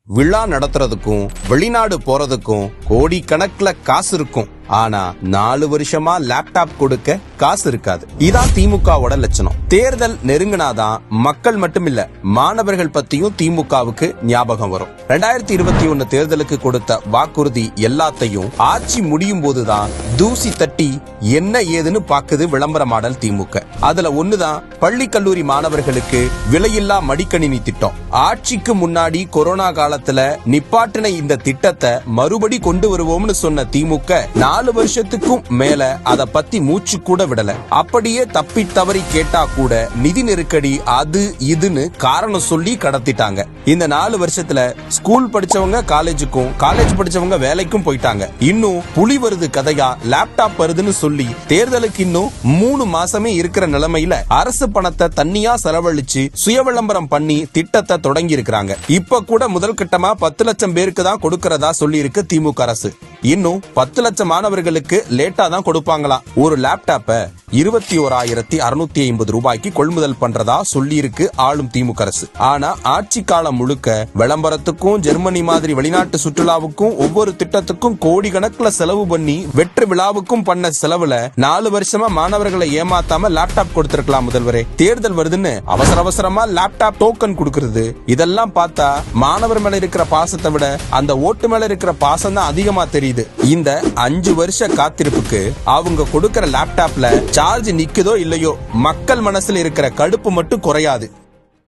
விழா நடத்துறதுக்கும் வெளிநாடு போறதுக்கும் கோடிக்கணக்கில் காசு இருக்கும். ஆனா 4 வருஷமா லேப்டாப் கொடுக்க காசு இருக்காது. இதான் திமுகவோட லட்சணம். தேர்தல் நெருங்கினாதான் மக்கள் மட்டும் இல்ல, மாணவர்கள் பத்தியும் திமுகவுக்கு ஞாபகம் வரும். 2021 தேர்தலுக்கு கொடுத்த வாக்குறுதி எல்லாத்தையும் ஆட்சி முடியும் போதுதான் தூசி தட்டி என்ன ஏதுன்னு பாக்குது விளம்பர மாடல் திமுக. அதுல ஒண்ணுதான் பள்ளி கல்லூரி மாணவர்களுக்கு விலையில்லா மடிக்கணினி திட்டம். ஆட்சிக்கு முன்னாடி கொரோனா காலத்துல நிப்பாட்டின இந்த திட்டத்தை மறுபடி கொண்டு வருவோம்னு சொன்ன திமுக 4 வருஷத்துக்கும் மேல அத பத்தி மூச்சு கூட விடல. அப்படியே தப்பி தவறி கேட்டா கூட நிதி நெருக்கடி அது இதுன்னு காரணம் சொல்லி கடத்திட்டாங்க. இந்த 4 வருஷத்துல ஸ்கூல் படிச்சவங்க காலேஜுக்கும், காலேஜ் படிச்சவங்க வேலைக்கும் போயிட்டாங்க. இன்னும் புலி வருது கதையா லேப்டாப் வருதுன்னு சொல்லி தேர்தலுக்கு இன்னும் 3 மாசமே இருக்கிற நிலைமையில அரசு பணத்தை தண்ணியா செலவழிச்சு சுய விளம்பரம் பண்ணி திட்டத்தை தொடங்கி இருக்கிறாங்க. இப்ப கூட முதல் கட்டமா 10 லட்சம் பேருக்கு தான் கொடுக்கறதா சொல்லி இருக்கு திமுக அரசு. இன்னும் 10 லட்சம் மாணவர்களுக்கு லேட்டா தான் கொடுப்பாங்களாம். ஒரு லேப்டாப்ப 21,650 ரூபாய்க்கு கொள்முதல் பண்றதா சொல்லி இருக்கு ஆளும் திமுக அரசு. ஆனா ஆட்சி காலம் முழுக்க விளம்பரத்துக்கும் ஜெர்மனி மாதிரி வெளிநாட்டு சுற்றுலாவுக்கும் ஒவ்வொரு திட்டத்துக்கும் கோடிக்கணக்கில் செலவு பண்ணி வெற்றி விழாவுக்கும் பண்ண செலவுல 4 வருஷமா மாணவர்களை ஏமாத்தாம லேப்டாப் கொடுத்திருக்கலாம் முதல்வரே. தேர்தல் வருதுன்னு அவசரமா லேப்டாப் டோக்கன் கொடுக்கிறது, இதெல்லாம் பார்த்தா மாணவர் மேல இருக்கிற பாசத்தை விட அந்த ஓட்டு மேல இருக்கிற பாசம் தான் அதிகமா தெரியுது. இந்த 5 வருஷ காத்திருப்புக்கு அவங்க கொடுக்கிற லேப்டாப்ல சார்ஜ் நிக்குதோ இல்லையோ, மக்கள் மனசுல இருக்கிற கடுப்பு மட்டும் குறையாது.